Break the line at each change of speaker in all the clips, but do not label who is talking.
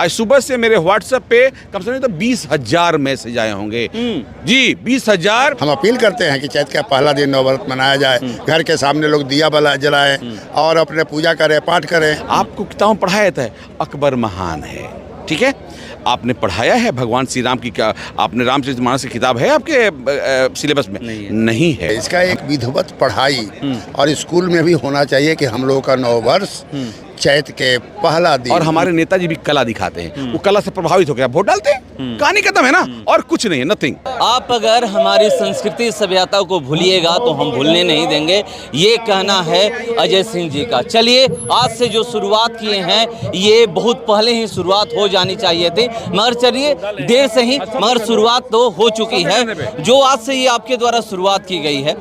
आज सुबह से मेरे व्हाट्सएप पे कम से कम तो 20,000 मैसेज आए होंगे जी, 20,000।
हम अपील करते हैं कि चैत का पहला दिन नववर्ष मनाया जाए, घर के सामने लोग दिया जलाएं और अपने पूजा करें, पाठ करें।
आपको किताब में पढ़ाया था अकबर महान है, ठीक है, आपने पढ़ाया है भगवान श्री राम की, आपने रामचरितमानस की किताब है आपके सिलेबस में? नहीं है।
इसका एक विधिवत पढ़ाई और स्कूल में भी होना चाहिए कि हम लोगों का नववर्ष चैत के पहला दिन।
और हमारे नेताजी भी कला दिखाते हैं, वो कला से प्रभावित हो गया, वोट डालते हैं, कहानी खत्म है ना, और कुछ नहीं है, नथिंग।
आप अगर हमारी संस्कृति सभ्यता को भूलिएगा तो हम भूलने नहीं देंगे, ये कहना है अजय सिंह जी का। चलिए, आज से जो शुरुआत किए हैं ये बहुत पहले ही शुरुआत हो जानी चाहिए थी, मगर चलिए देर से ही मगर शुरुआत तो हो चुकी है। जो आज से ये आपके द्वारा शुरुआत की गई है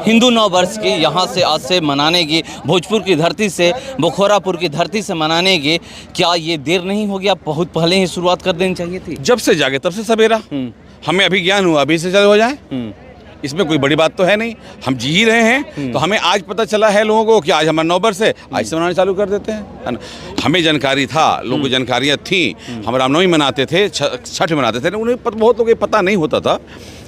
हिंदू नव वर्ष की, यहाँ से आज से मनाने की, भोजपुर की धरती से, बखोरापुर की धरती से मनाने की, क्या ये देर नहीं हो गया? बहुत पहले ही शुरुआत कर देनी चाहिए थी।
जब से जागे तब से सवेरा। हमें अभी ज्ञान हुआ, अभी से चलो हो जाए, इसमें कोई बड़ी बात तो है नहीं, हम जी ही रहे हैं। तो हमें आज पता चला है लोगों को कि आज हमारा नववर्ष है, आज से मनाना चालू कर देते हैं, है ना। हमें जानकारी था, लोगों को जानकारियाँ थी, हम रामनवमी मनाते थे, छठ मनाते थे, उन्हें बहुत लोगों को पता नहीं होता था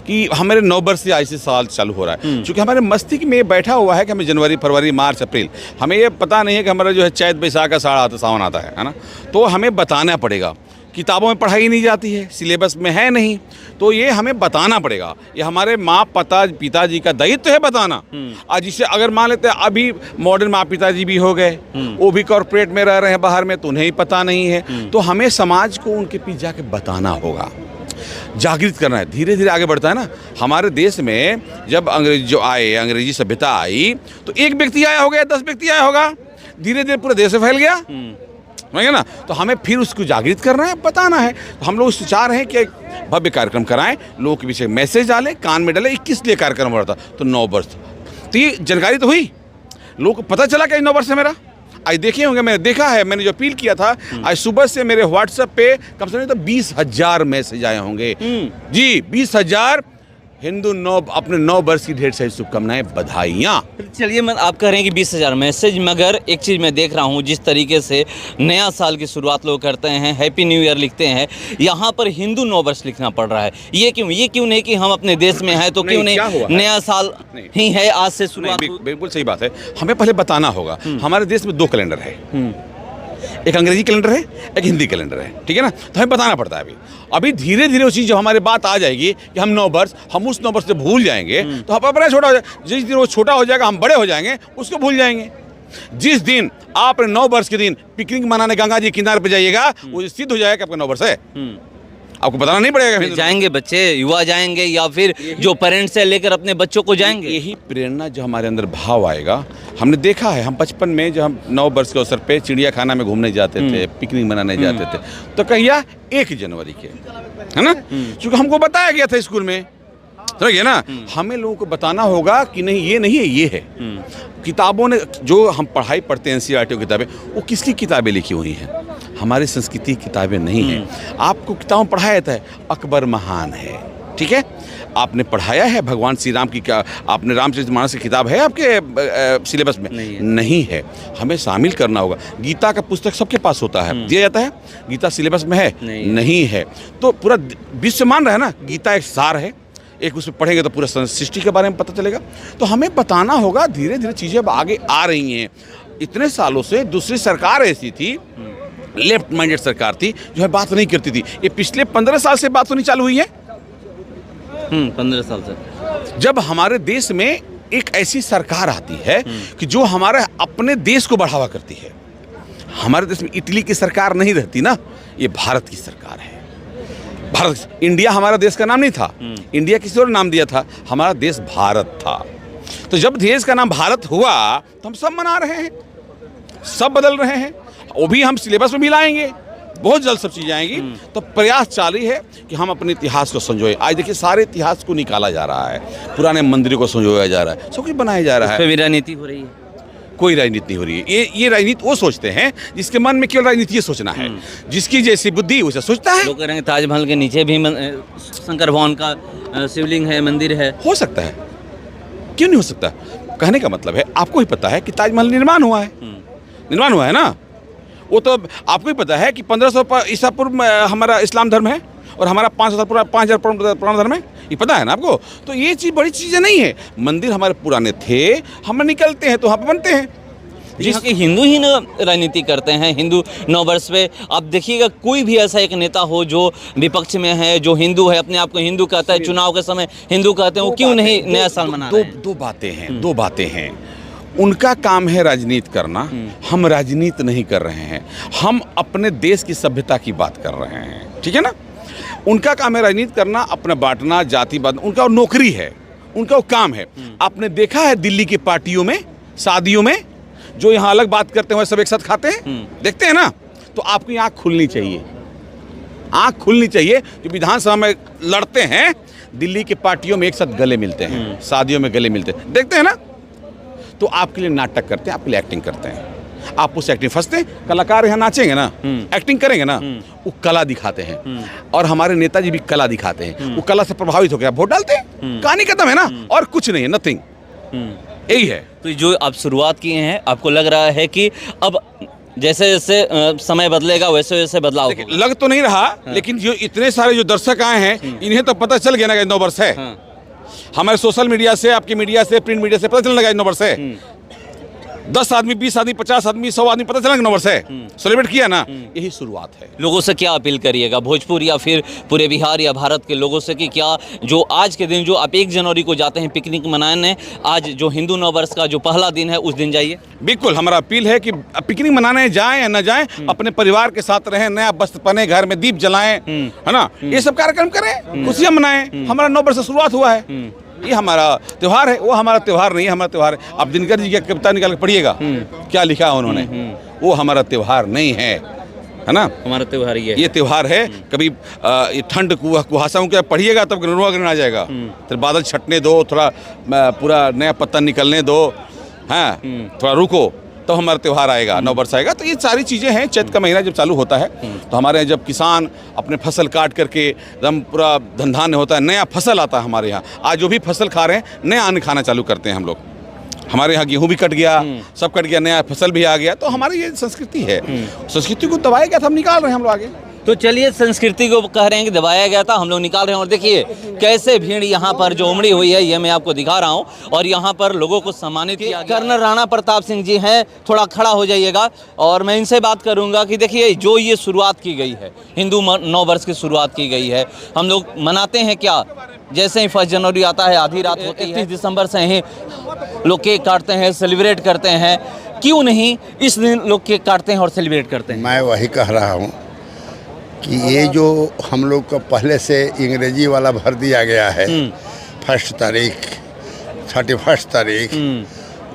कि हमारे नववर्ष से आज से साल चालू हो रहा है। क्योंकि हमारे मस्तिष्क में बैठा हुआ है कि हमें जनवरी, फरवरी, मार्च, अप्रैल, हमें ये पता नहीं है कि हमारा जो है चैत बैसाख का सावन आता है ना। तो हमें बताना पड़ेगा, किताबों में पढ़ाई नहीं जाती है, सिलेबस में है नहीं, तो ये हमें बताना पड़ेगा। ये हमारे माँ पिताजी का दायित्व है बताना। आज जिसे अगर मान लेते हैं अभी मॉडर्न माँ पिताजी भी हो गए, वो भी कॉर्पोरेट में रह रहे हैं बाहर में, तो उन्हें ही पता नहीं है। तो हमें समाज को उनके पीछे जाके बताना होगा, जागृत करना है, धीरे धीरे आगे बढ़ता है ना। हमारे देश में जब अंग्रेज जो आए, अंग्रेजी सभ्यता आई, तो एक व्यक्ति आया होगा, 10 व्यक्ति आया होगा, धीरे धीरे पूरे देश में फैल गया, है ना। तो हमें फिर उसको जागृत करना है, बताना है। तो हम लोग चाह रहे हैं कि एक भव्य कार्यक्रम कराएं, लोगों के पीछे मैसेज डालें, कान में डालें, किस लिए कार्यक्रम हो रहा था, तो नववर्ष। तो ये जानकारी तो हुई, लोगों को पता चला कि नववर्ष है मेरा। आज देखे होंगे, मैंने देखा है, मैंने जो अपील किया था, आज सुबह से मेरे व्हाट्सएप पे कम से कम तो 20,000 मैसेज आए होंगे जी, 20,000। हिंदू अपने नव वर्ष की ढेर सारी शुभकामनाएं, बधाइयाँ।
चलिए, आप कह रहे हैं कि 20,000 मैसेज, मगर एक चीज़ मैं देख रहा हूँ, जिस तरीके से नया साल की शुरुआत लोग करते हैं, हैप्पी न्यू ईयर लिखते हैं, यहाँ पर हिंदू नव वर्ष लिखना पड़ रहा है। ये क्यों नहीं कि हम अपने देश में हैं तो क्यों नहीं नया साल ही है आज से शुरुआत?
बिल्कुल सही बात है, हमें पहले बताना होगा। हमारे देश में 2 कैलेंडर है, एक अंग्रेजी कैलेंडर है, एक हिंदी कैलेंडर है, ठीक है ना। तो हमें बताना पड़ता है अभी धीरे धीरे वो चीज़ जब हमारे बात आ जाएगी कि हम नववर्ष, हम उस नववर्ष से भूल जाएंगे, तो हम अपना छोटा हो जाए, जिस दिन वो छोटा हो जाएगा, हम बड़े हो जाएंगे, उसको भूल जाएंगे। जिस दिन आप नववर्ष के दिन पिकनिक मनाने गंगा जी किनारे पे जाइएगा, वो सिद्ध हो जाएगा कि आपका नववर्ष है, आपको बताना नहीं पड़ेगा।
जाएंगे बच्चे, युवा जाएंगे, या फिर जो पेरेंट्स से लेकर अपने बच्चों को जाएंगे।
यही प्रेरणा जो हमारे अंदर भाव आएगा। हमने देखा है, हम बचपन में जब हम नववर्ष के अवसर पे चिड़िया खाना में घूमने जाते थे, पिकनिक मनाने जाते थे, तो कहिए 1 जनवरी के, है ना, क्योंकि हमको बताया गया था स्कूल में, समझिए ना। हमें लोगों को बताना होगा कि नहीं, ये नहीं है, ये है। किताबों ने जो हम पढ़ाई पढ़ते हैं, NCERT किताबें, वो किसकी किताबें लिखी हुई हैं? हमारी संस्कृति की किताबें नहीं हैं। आपको किताब में पढ़ाया था अकबर महान है, ठीक है, आपने पढ़ाया है भगवान श्री राम की, आपने रामचरितमानस की किताब है आपके सिलेबस में? नहीं है। हमें शामिल करना होगा। गीता का पुस्तक सबके पास होता है, दिया जाता है, गीता सिलेबस में है? नहीं है। तो पूरा विश्व मान रहा है ना, गीता एक सार है, एक उसमें पढ़ेंगे तो पूरा सृष्टि के बारे में पता चलेगा। तो हमें बताना होगा, धीरे धीरे चीज़ें अब आगे आ रही हैं। इतने सालों से दूसरी सरकार ऐसी थी, लेफ्ट माइंडेड सरकार थी, जो है बात नहीं करती थी। ये पिछले 15 साल से बात होनी चालू हुई है।
15 साल से
जब हमारे देश में एक ऐसी सरकार आती है कि जो हमारे अपने देश को बढ़ावा करती है। हमारे देश में इटली की सरकार नहीं रहती ना, ये भारत की सरकार है। भारत, इंडिया हमारा देश का नाम नहीं था, इंडिया किसी और नाम दिया था, हमारा देश भारत था। तो जब देश का नाम भारत हुआ तो हम सब मना रहे हैं, सब बदल रहे हैं, वो भी हम सिलेबस में भी लाएंगे, बहुत जल्द सब चीज़ें आएंगी। तो प्रयास जारी है कि हम अपने इतिहास को संजोए। आज देखिए, सारे इतिहास को निकाला जा रहा है, पुराने मंदिरों को संजोया जा रहा है, सब कुछ बनाया जा रहा है।
राजनीति हो रही है?
कोई राजनीति नहीं हो रही है। ये राजनीति वो सोचते हैं जिसके मन में केवल राजनीति ये सोचना है, जिसकी जैसी बुद्धि उसे सोचता है।
लोग कह रहे हैं ताजमहल के नीचे भी शंकर भगवान का शिवलिंग है, मंदिर है।
हो सकता है, क्यों नहीं हो सकता? कहने का मतलब है, आपको ही पता है कि ताजमहल निर्माण हुआ है ना, वो तो आपको ही पता है कि 1500 ईसा पूर्व हमारा इस्लाम धर्म है और हमारा 500 साल पुराना 5000 पुराना धर्म है, ये पता है ना आपको। तो ये चीज़ बड़ी चीज़ें नहीं है। मंदिर हमारे पुराने थे, हम निकलते हैं तो वहाँ पर बनते हैं।
यहाँ के हिंदू ही राजनीति करते हैं हिंदू नववर्ष पे। आप देखिएगा कोई भी ऐसा एक नेता हो जो विपक्ष में है, जो हिंदू है, अपने आप को हिंदू कहता है, चुनाव के समय हिंदू कहते हैं, वो क्यों नहीं नया साल मना रहे हैं?
दो बातें हैं। उनका काम है राजनीति करना, हम राजनीति नहीं कर रहे हैं, हम अपने देश की सभ्यता की बात कर रहे हैं, ठीक है ना। उनका काम है राजनीति करना, अपना बांटना, जातिवाद, उनका नौकरी है, उनका वो काम है। आपने देखा है दिल्ली की पार्टियों में, शादियों में जो यहाँ अलग बात करते हैं सब एक साथ खाते हैं, देखते हैं ना। तो आपकी आँख खुलनी चाहिए, आँख खुलनी चाहिए। जो विधानसभा में लड़ते हैं दिल्ली की पार्टियों में एक साथ गले मिलते हैं, शादियों में गले मिलते हैं, देखते हैं ना। तो आपके लिए नाटक करते हैं, आपके लिए एक्टिंग करते हैं, आप उस एक्टिंग फंसते हैं। कलाकार यहाँ नाचेंगे ना, एक्टिंग करेंगे ना, वो कला दिखाते हैं। और हमारे नेताजी भी कला दिखाते हैं, वो कला से प्रभावित होकर वोट डालते हैं, कहानी खत्म है ना। और कुछ नहीं है, नथिंग, यही है।
तो जो आप शुरुआत किए हैं, आपको लग रहा है कि अब जैसे जैसे समय बदलेगा वैसे वैसे बदलाव होगा?
लग तो नहीं रहा, लेकिन जो इतने सारे जो दर्शक आए हैं इन्हें तो पता चल गया ना कि 9 वर्ष है। हमारे सोशल मीडिया से, आपकी मीडिया से, प्रिंट मीडिया से पता चलने लगा 9 वर्ष है। 10 आदमी, 20 आदमी, 50 आदमी, 100 आदमी पता चला कि 9 वर्ष है, सेलिब्रेट किया ना। यही शुरुआत है।
लोगों से क्या अपील करिएगा, भोजपुर या फिर पूरे बिहार या भारत के लोगों से, कि क्या जो आज के दिन, जो आप 1 जनवरी को जाते हैं पिकनिक मनाने, आज जो हिंदू नव वर्ष का जो पहला दिन है उस दिन जाइए?
बिल्कुल, हमारा अपील है कि पिकनिक मनाने जाएं या न जाएं, अपने परिवार के साथ रहें, नया वस्त्र पहने, घर में दीप जलाएं, है ना, ये सब कार्यक्रम करें, खुशियां मनाएं। हमारा 9 वर्ष से शुरुआत हुआ है, ये हमारा त्यौहार है। वो हमारा त्यौहार नहीं है, हमारा त्यौहार है। आप दिनकर जी की कविता निकाल के पढ़िएगा, क्या लिखा है उन्होंने। वो हमारा त्यौहार नहीं है ना, हमारा त्यौहार ये त्यौहार है। कभी ये ठंड कुहासा क्या पढ़िएगा तब ग्रहण आ जाएगा, फिर बादल छटने दो, थोड़ा पूरा नया पत्ता निकलने दो, हाँ थोड़ा रुको, तो हमारा त्यौहार आएगा, 9 वर्ष आएगा। तो ये सारी चीज़ें हैं। चैत का महीना जब चालू होता है तो हमारे यहाँ जब किसान अपने फसल काट करके एकदम पूरा धन होता है, नया फसल आता है हमारे यहाँ। आज जो भी फसल खा रहे हैं, नया अन्न खाना चालू करते हैं हम लोग। हमारे यहाँ गेहूँ भी कट गया, सब कट गया, नया फसल भी आ गया। तो हमारी ये संस्कृति है, संस्कृति को दबाया गया था, हम निकाल रहे हैं हम लोग आगे।
तो चलिए, संस्कृति को कह रहे हैं कि दबाया गया था, हम लोग निकाल रहे हैं। और देखिए कैसे भीड़ यहाँ पर जो उमड़ी हुई है, ये मैं आपको दिखा रहा हूँ। और यहाँ पर लोगों को सम्मानित किया गया। कर्नल राणा प्रताप सिंह जी हैं, थोड़ा खड़ा हो जाइएगा और मैं इनसे बात करूँगा कि देखिए जो ये शुरुआत की गई है, हिंदू 9 वर्ष की शुरुआत की गई है, हम लोग मनाते हैं क्या? जैसे ही 1 जनवरी आता है, आधी रात होती है, 31 दिसंबर से ही लोग केक काटते हैं, सेलिब्रेट करते हैं। क्यों नहीं इस दिन लोग केक काटते हैं और सेलिब्रेट करते हैं?
मैं वही कह रहा हूँ कि ये जो हम लोग को पहले से अंग्रेजी वाला भर दिया गया है, 1 तारीख, 31 तारीख,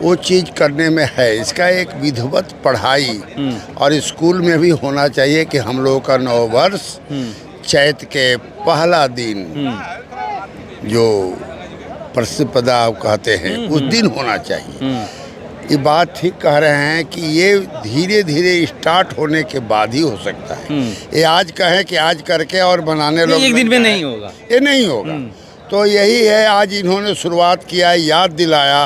वो चीज़ करने में है। इसका एक विधिवत पढ़ाई और स्कूल में भी होना चाहिए कि हम लोगों का 9 वर्ष चैत के पहला दिन, जो प्रतिपदा कहते हैं, उस दिन होना चाहिए। ये बात ठीक कह रहे हैं कि ये धीरे धीरे स्टार्ट होने के बाद ही हो सकता है। ये आज कहें कि आज करके और बनाने लोग,
एक दिन में नहीं होगा,
ये नहीं होगा। तो यही है, आज इन्होंने शुरुआत किया, याद दिलाया।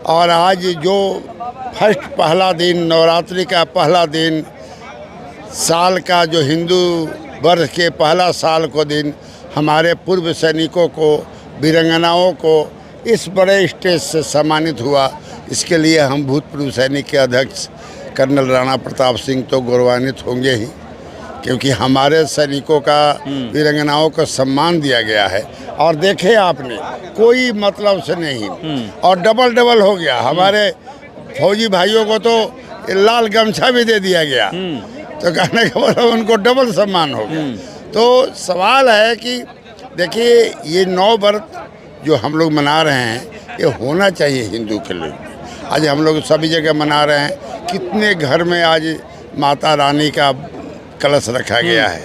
और आज जो पहला दिन, नवरात्रि का पहला दिन, साल का जो हिंदू वर्ष के पहला साल को दिन, हमारे पूर्व सैनिकों को, वीरांगनाओं को इस बड़े स्टेज से सम्मानित हुआ। इसके लिए हम भूतपूर्व सैनिक के अध्यक्ष कर्नल राणा प्रताप सिंह तो गौरवान्वित होंगे ही, क्योंकि हमारे सैनिकों का, वीरांगनाओं को सम्मान दिया गया है। और देखे आपने, कोई मतलब से नहीं, और डबल हो गया। हमारे फौजी भाइयों को तो लाल गमछा भी दे दिया गया, तो कहने का मतलब उनको डबल सम्मान हो गया। तो सवाल है कि देखिए, ये 9 वर्ष जो हम लोग मना रहे हैं, ये होना चाहिए हिंदू के लिए। आज हम लोग सभी जगह मना रहे हैं। कितने घर में आज माता रानी का कलश रखा गया है,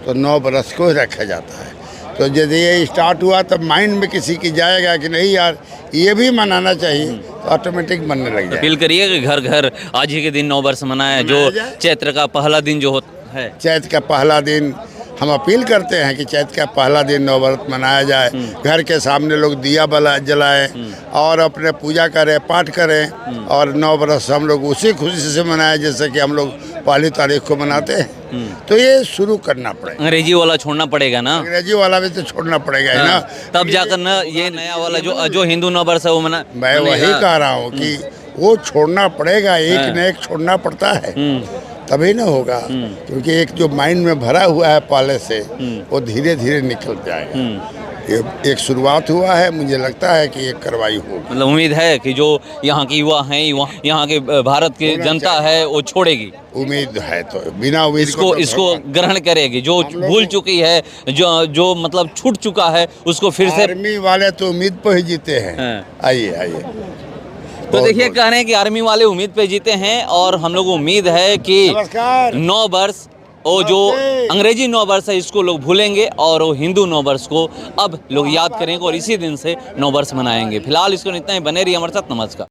तो 9 बरस को ही रखा जाता है। तो जब ये स्टार्ट हुआ तब माइंड में किसी की जाएगा कि नहीं यार ये भी मनाना चाहिए, तो ऑटोमेटिक बनने लग जाए।
अपील करिए कि घर घर आज ही के दिन 9 वर्ष मनाएं, जो चैत्र का पहला दिन जो होता है,
चैत का पहला दिन हम अपील करते हैं कि चैत का पहला दिन 9 वर्ष मनाया जाए। घर के सामने लोग दिया जलाएं और अपने पूजा करें, पाठ करें, और 9 वर्ष हम लोग उसी खुशी से मनाएं जैसे कि हम लोग पहली तारीख को मनाते हैं। तो ये शुरू करना पड़ेगा।
अंग्रेजी वाला छोड़ना पड़ेगा ना,
अंग्रेजी वाला भी तो छोड़ना पड़ेगा ही ना,
तब जाकर ना ये नया वाला जो हिंदू नववर्ष है वो मना।
मैं वही कह रहा हूँ कि वो छोड़ना पड़ेगा, एक न एक छोड़ना पड़ता है, तभी ना होगा। क्योंकि एक जो माइंड में भरा हुआ है पहले से, वो धीरे धीरे निकल जाएगा। ये एक शुरुआत हुआ है, मुझे लगता है कि एक कार्रवाई होगी।
मतलब उम्मीद है कि जो यहाँ के युवा हैं, यहाँ के भारत की जनता है वो छोड़ेगी।
उम्मीद है, तो बिना उम्मीद
इसको ग्रहण करेगी। जो भूल चुकी है, जो मतलब छूट चुका है, उसको फिर से।
आर्मी वाले तो उम्मीद पर ही जीते हैं। आइए आइए।
तो देखिए, कह रहे हैं कि आर्मी वाले उम्मीद पे जीते हैं, और हम लोग को उम्मीद है कि नौ वर्ष और जो अंग्रेजी नौ वर्ष है इसको लोग भूलेंगे, और वो हिंदू नौ वर्ष को अब लोग याद करेंगे, और इसी दिन से नौ वर्ष मनाएंगे। फिलहाल इसको इतना ही। बने रहिए हमारे साथ। नमस्कार।